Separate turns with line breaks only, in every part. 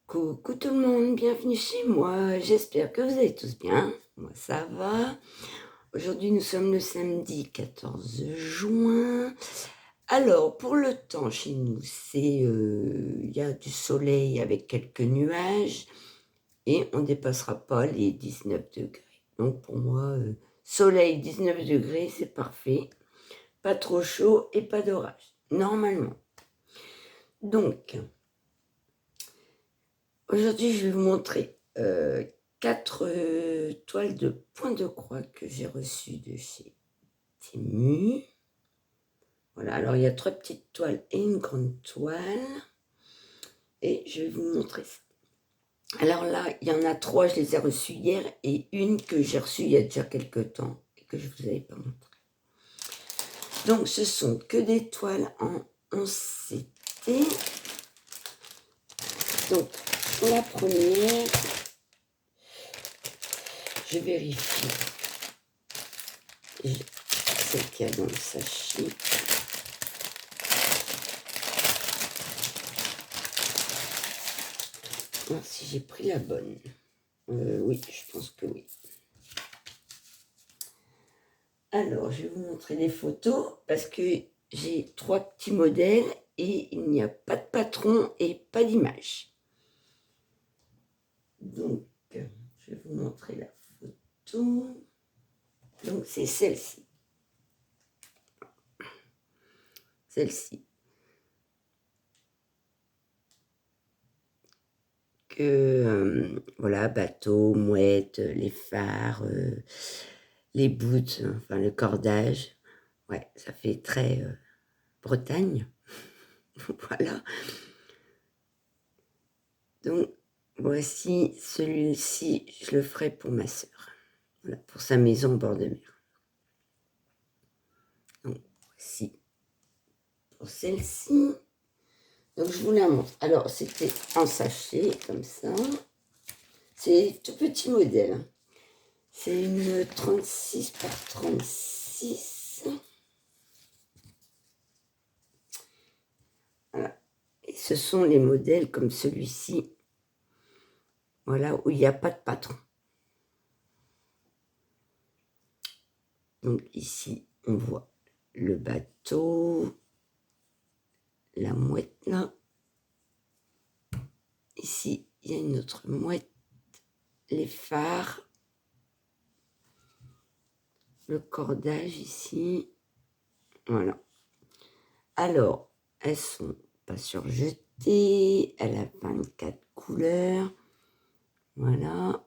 Coucou tout le monde, bienvenue chez moi, j'espère que vous allez tous bien, moi ça va. Aujourd'hui nous sommes le samedi 14 juin. Alors pour le temps chez nous, il y a du soleil avec quelques nuages et on ne dépassera pas les 19 degrés. Donc pour moi, soleil 19 degrés c'est parfait, pas trop chaud et pas d'orage, normalement. Donc... Aujourd'hui, je vais vous montrer 4 toiles de point de croix que j'ai reçues de chez Temu. Voilà, alors il y a 3 petites toiles et une grande toile. Et je vais vous montrer ça. Alors là, il y en a 3, je les ai reçues hier, et une que j'ai reçue il y a déjà quelques temps et que je ne vous avais pas montré. Donc, ce sont que des toiles en 11CT. Donc, la première... Je vérifie celle qu'il y a dans le sachet. Voir si j'ai pris la bonne. Oui, je pense que oui. Alors, je vais vous montrer des photos parce que j'ai 3 petits modèles et il n'y a pas de patron et pas d'image. Donc, je vais vous montrer la photo. Donc, c'est celle-ci. Celle-ci. Voilà, bateau, mouette, les phares, les boots, enfin le cordage. Ouais, ça fait très Bretagne. Voilà. Donc, voici celui-ci, je le ferai pour ma sœur. Voilà, pour sa maison au bord de mer. Donc, voici pour celle-ci. Donc, je vous la montre. Alors, c'était en sachet, comme ça. C'est tout petit modèle. C'est une 36 par 36. Voilà. Et ce sont les modèles comme celui-ci. Voilà, où il n'y a pas de patron. Donc, ici, on voit le bateau, la mouette là. Ici, il y a une autre mouette, les phares, le cordage ici. Voilà. Alors, elles sont pas surjetées. Elle a 24 couleurs. Voilà.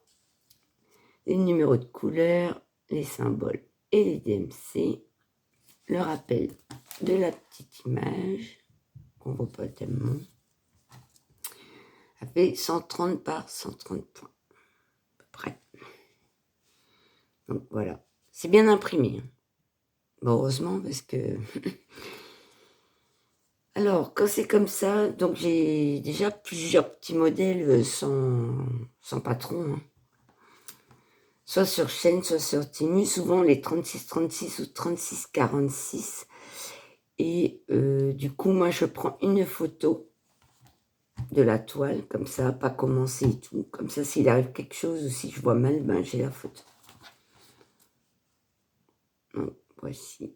Les numéros de couleurs, les symboles et les DMC. Le rappel de la petite image, qu'on voit pas tellement. Ça fait 130 par 130 points, à peu près. Donc voilà. C'est bien imprimé. Bon, heureusement, parce que... Alors, quand c'est comme ça, donc j'ai déjà plusieurs petits modèles sans patron. Hein. Soit sur chaîne, soit sur Temu. Souvent les 36-36 ou 36-46. Et du coup, moi, je prends une photo de la toile, comme ça, pas commencer et tout. Comme ça, s'il arrive quelque chose ou si je vois mal, ben j'ai la photo. Donc, voici.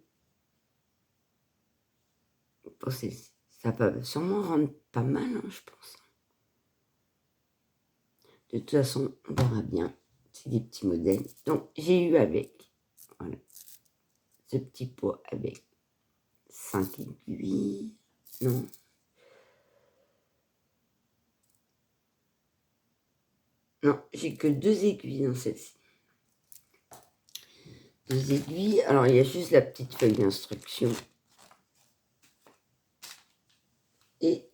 Bon, ça va sûrement rendre pas mal, hein, je pense. De toute façon, on verra bien. C'est des petits modèles. Donc, j'ai eu avec, voilà, ce petit pot avec 5 aiguilles. Non. Non, j'ai que 2 aiguilles dans celle-ci. 2 aiguilles. Alors, il y a juste la petite feuille d'instruction. Et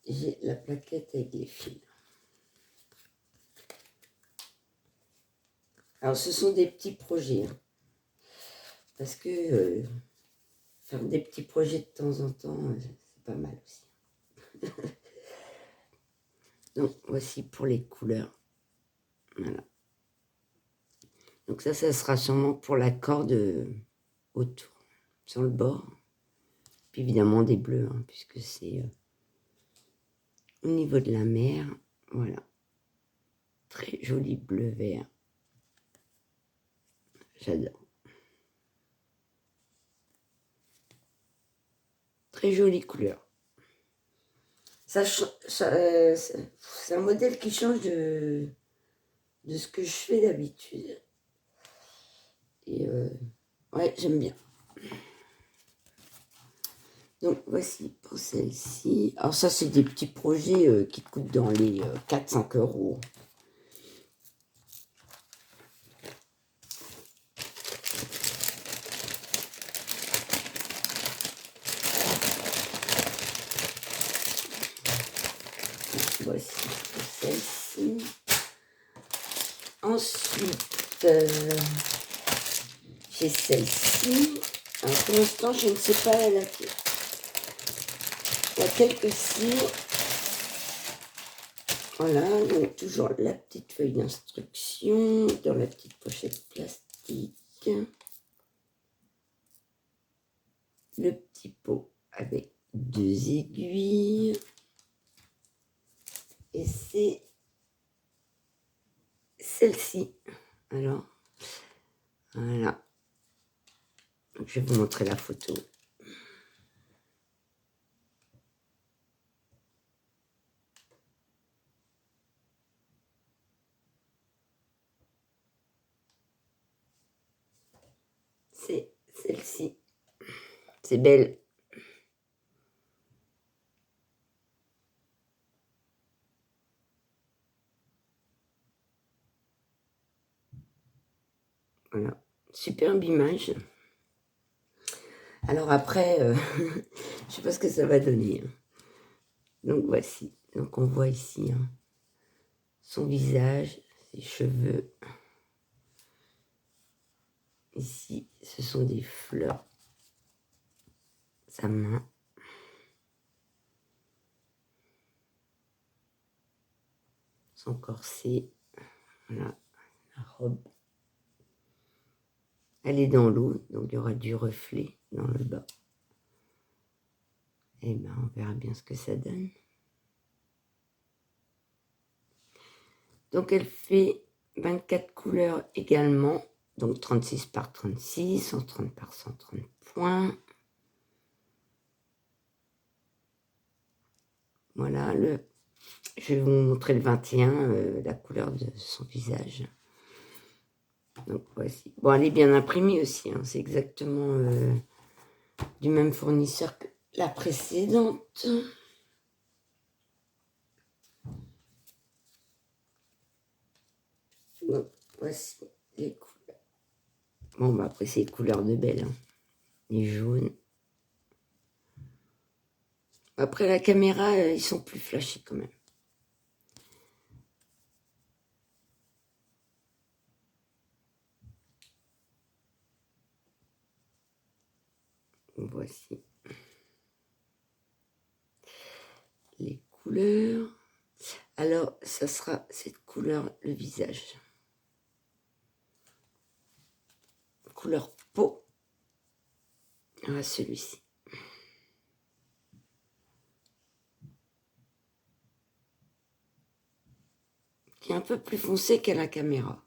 j'ai la plaquette avec les fils. Alors, ce sont des petits projets. Hein, parce que faire des petits projets de temps en temps, c'est pas mal aussi. Donc, voici pour les couleurs. Voilà. Donc ça sera sûrement pour la corde autour, sur le bord. Puis évidemment des bleus, hein, puisque c'est au niveau de la mer. Voilà. Très joli bleu-vert. J'adore. Très jolie couleur. C'est un modèle qui change de ce que je fais d'habitude. Et ouais, j'aime bien. Donc voici pour celle-ci. Alors ça, c'est des petits projets qui coûtent dans les 4-5 €. Voici pour celle-ci. Ensuite, j'ai celle-ci. Alors pour l'instant, je ne sais pas laquelle que c'est. Voilà, donc toujours la petite feuille d'instruction dans la petite pochette plastique. Le petit pot avec 2 aiguilles. Et c'est celle-ci. Alors, voilà. Donc, je vais vous montrer la photo. C'est celle-ci. C'est belle. Voilà. Superbe image. Alors après, je sais pas ce que ça va donner. Donc voici. Donc on voit ici son visage, ses cheveux. Ici, ce sont des fleurs. Sa main. Son corset. Voilà. La robe. Elle est dans l'eau, donc il y aura du reflet dans le bas. Et ben, on verra bien ce que ça donne. Donc elle fait 24 couleurs également, donc 36 par 36, 130 par 130 points. Voilà, je vais vous montrer le 21, la couleur de son visage. Donc voici. Bon, elle est bien imprimée aussi, hein, c'est exactement du même fournisseur que la précédente. Donc voici les couleurs. Bon, bah après c'est les couleurs de belle, hein. Les jaunes. Après la caméra, ils sont plus flashés quand même. Voici les couleurs. Alors, ça sera cette couleur, le visage. Couleur peau. Voilà celui-ci. Qui est un peu plus foncé qu'à la caméra.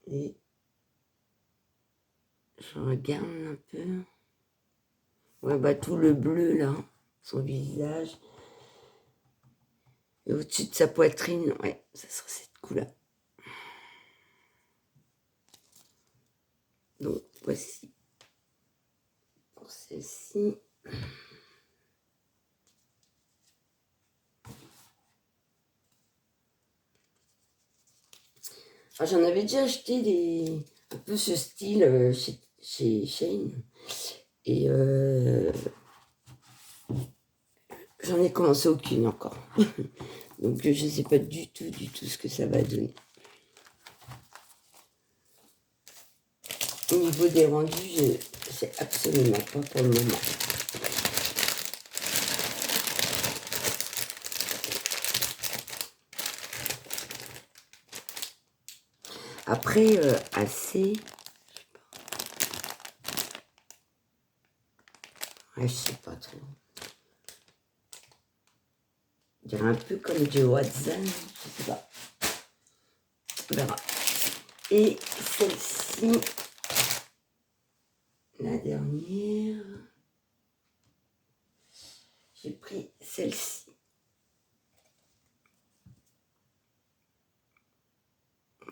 Et je regarde un peu. Ouais, bah tout le bleu là, son visage. Et au-dessus de sa poitrine, ouais, ça sera cette couleur. Donc, voici pour celle-ci. Ah, j'en avais déjà acheté un peu ce style chez Shein. Et j'en ai commencé aucune encore. Donc je ne sais pas du tout ce que ça va donner. Au niveau des rendus, je ne sais absolument pas pour le moment. Après, assez... Ouais, je sais pas trop. On dirait un peu comme du Watson, je sais pas. On verra. Et celle-ci, la dernière, j'ai pris celle-ci.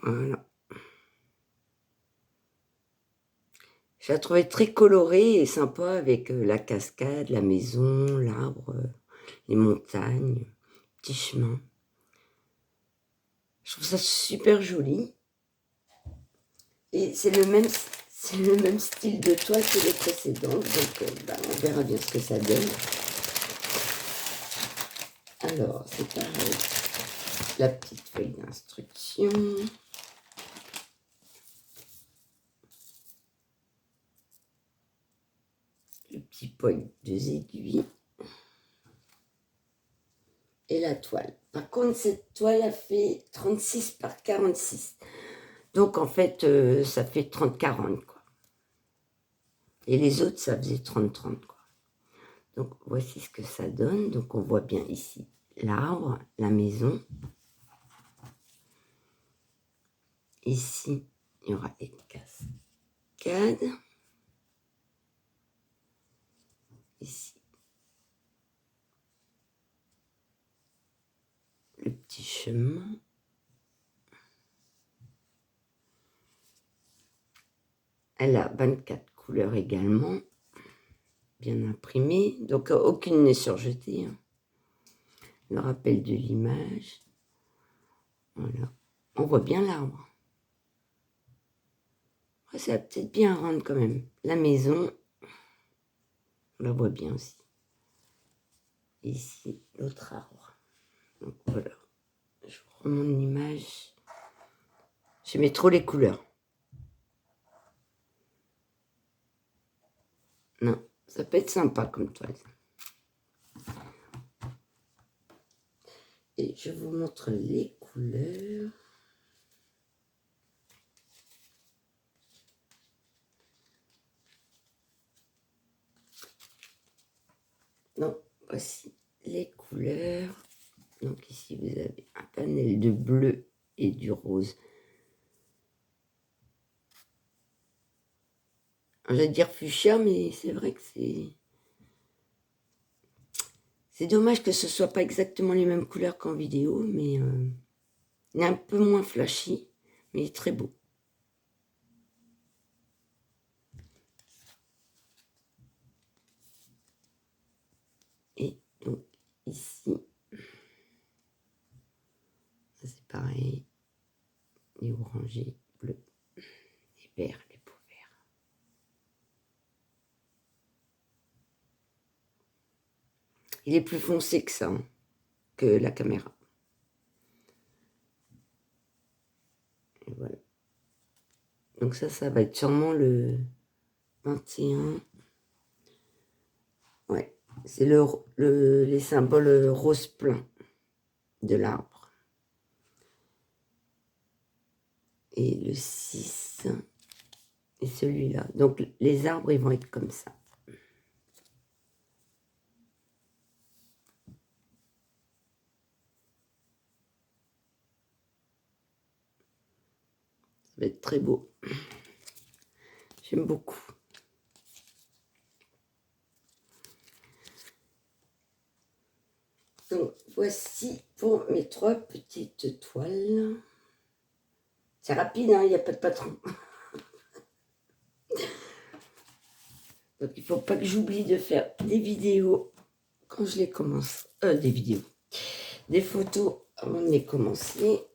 Voilà. Je la trouvais très colorée et sympa avec la cascade, la maison, l'arbre, les montagnes, petit chemin. Je trouve ça super joli. Et c'est le même style de toile que les précédentes. Donc on verra bien ce que ça donne. Alors, c'est pareil. La petite feuille d'instruction. Le petit poil de aiguilles. Et la toile. Par contre, cette toile a fait 36 par 46. Donc, en fait, ça fait 30-40, quoi. Et les autres, ça faisait 30-30, quoi. Donc, voici ce que ça donne. Donc, on voit bien ici l'arbre, la maison. Ici, il y aura les cascades. Ici, le petit chemin. Elle a 24 couleurs également, bien imprimées. Donc, aucune n'est surjetée. Hein. Le rappel de l'image. Voilà. On voit bien l'arbre. Ça va peut-être bien rendre quand même. La maison, on la voit bien aussi. Ici, l'autre arbre. Donc voilà. Je vous remonte l'image. J'aimais trop les couleurs. Non, ça peut être sympa comme toile. Et je vous montre les couleurs. Donc, voici les couleurs. Donc ici, vous avez un panel de bleu et du rose. J'allais dire fuchsia, mais c'est vrai que c'est dommage que ce soit pas exactement les mêmes couleurs qu'en vidéo, mais il est un peu moins flashy, mais il est très beau. Et donc ici, ça c'est pareil, les orangés, bleus, les verts, les peaux verts. Il est plus foncé que ça, hein, que la caméra. Et voilà. Donc ça va être sûrement le 21. Ouais, c'est les symboles rose plein de l'arbre. Et le 6 et celui-là. Donc les arbres, ils vont être comme ça. Ça va être très beau. J'aime beaucoup. Donc voici pour mes 3 petites toiles. C'est rapide, hein, il n'y a pas de patron. Donc il ne faut pas que j'oublie de faire des vidéos quand je les commence. Des vidéos. Des photos avant de les commencer.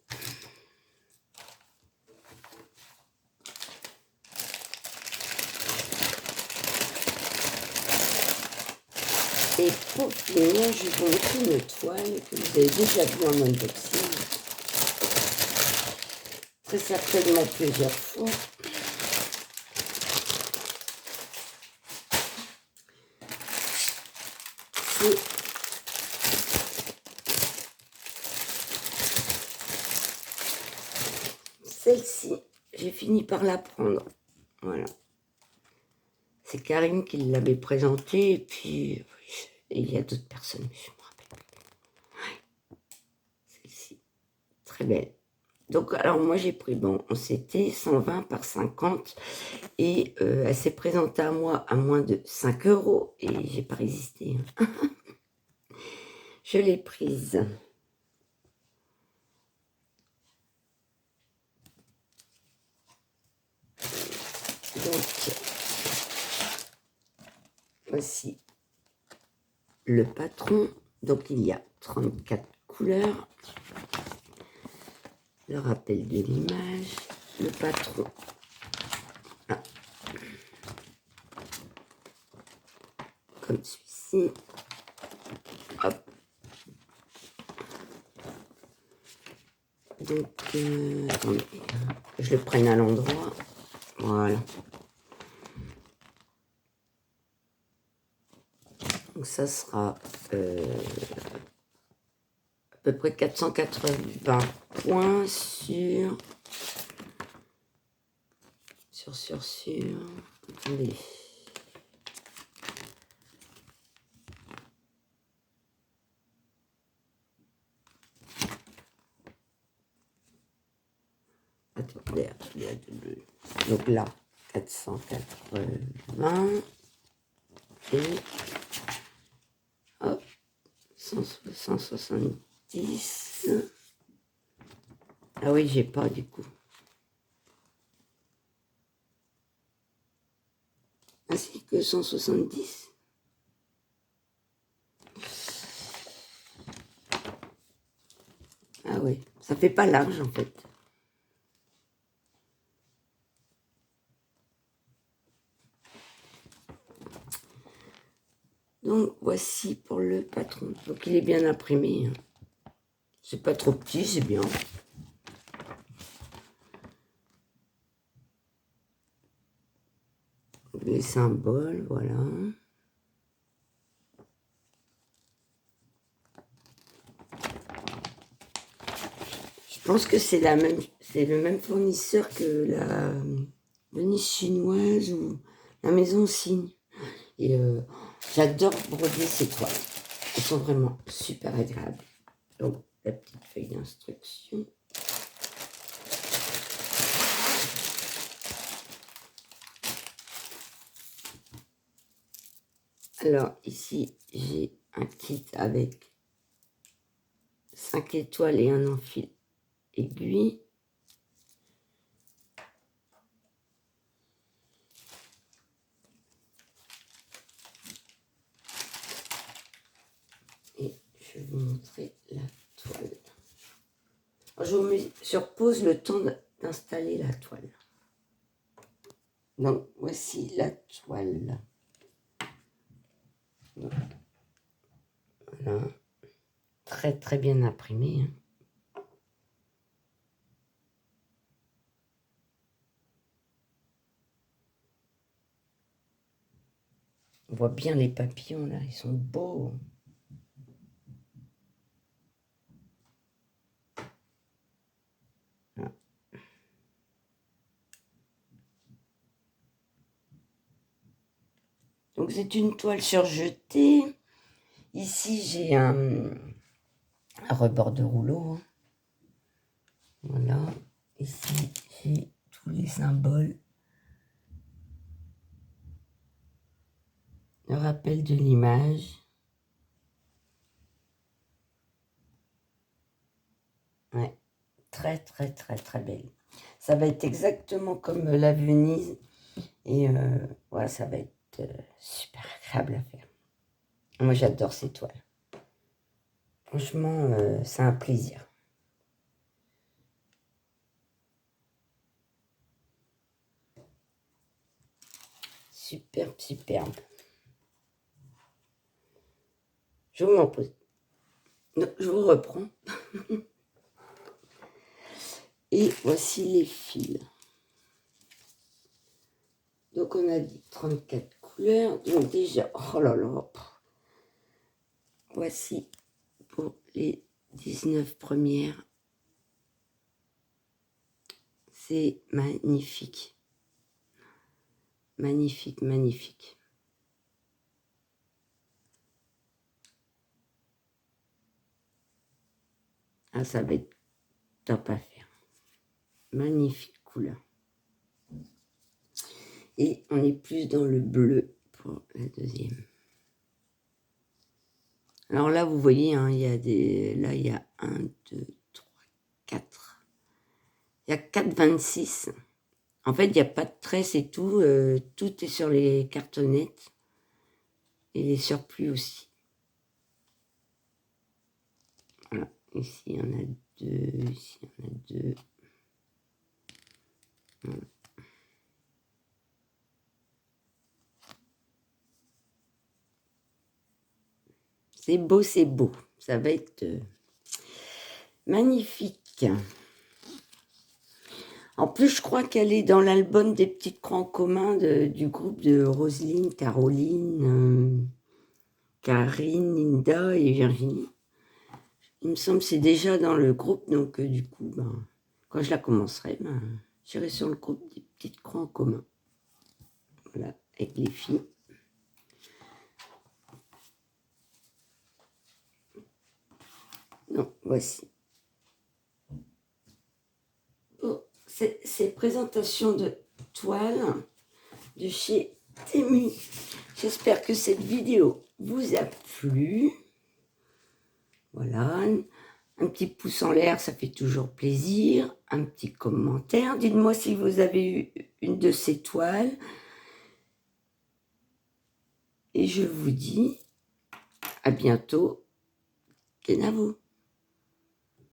Et pour finir, je vous montre une toile que vous avez déjà vue en unboxing. Très certainement plusieurs fois. Celle-ci, j'ai fini par la prendre. Voilà. C'est Karine qui l'avait présenté, et puis il y a d'autres personnes, mais je me rappelle plus. Celle-ci, très belle. Donc, alors moi j'ai pris, bon, c'était 120 par 50, et elle s'est présentée à moi à moins de 5 € et j'ai pas résisté. Je l'ai prise. Donc, voici le patron. Donc, il y a 34 couleurs. Le rappel de l'image. Le patron. Ah. Comme celui-ci. Hop. Donc, attendez, que je le prenne à l'endroit. Voilà. Donc, ça sera à peu près 480 points sur. Attendez. Attendez. Donc là, 480. Et hop, 170. Ah oui, j'ai pas du coup. Ainsi que 170. Ah oui, ça fait pas large en fait. Donc voici pour le patron. Donc il est bien imprimé. C'est pas trop petit, c'est bien. Les symboles, voilà. Je pense que c'est le même fournisseur que la Venise chinoise ou la maison Signe. Et j'adore broder ces toiles. Elles sont vraiment super agréables. Donc la petite feuille d'instruction. Alors ici j'ai un kit avec 5 étoiles et un enfil aiguille. Et je vais vous montrer la toile. Alors, je vous mets sur pause le temps d'installer la toile. Donc voici la toile. Voilà. Très très bien imprimée. On voit bien les papillons là, ils sont beaux. Voilà. Donc c'est une toile surjetée. Ici j'ai un rebord de rouleau. Voilà. Ici j'ai tous les symboles. Le rappel de l'image. Ouais. Très très très très belle. Ça va être exactement comme la Venise. Et voilà, ça va être super agréable à faire. Moi j'adore ces toiles. Franchement, c'est un plaisir. Superbe, superbe. Je vous m'en pose. Non, je vous reprends. Et voici les fils. Donc on a dit 34 couleurs. Donc déjà, oh là là. Voici pour les 19 premières. C'est magnifique. Magnifique, magnifique. Ah, ça va être top à faire. Magnifique couleur. Et on est plus dans le bleu pour la deuxième. Alors là, vous voyez, hein, il y a des... Là, il y a 1, 2, 3, 4. Il y a 4,26. En fait, il n'y a pas de tresse et tout. Tout est sur les cartonnettes. Et les surplus aussi. Voilà. Ici, il y en a 2. Ici, il y en a 2. Voilà. C'est beau, c'est beau. Ça va être magnifique. En plus, je crois qu'elle est dans l'album des petites crans communs du groupe de Roselyne, Caroline, Karine, Linda et Virginie. Il me semble que c'est déjà dans le groupe, donc du coup, ben, quand je la commencerai, ben, j'irai sur le groupe des petites crans communs. Voilà, avec les filles. Donc, voici. Pour ces présentations de toiles de chez Temu. J'espère que cette vidéo vous a plu. Voilà. Un petit pouce en l'air, ça fait toujours plaisir. Un petit commentaire. Dites-moi si vous avez eu une de ces toiles. Et je vous dis à bientôt. Kenavo.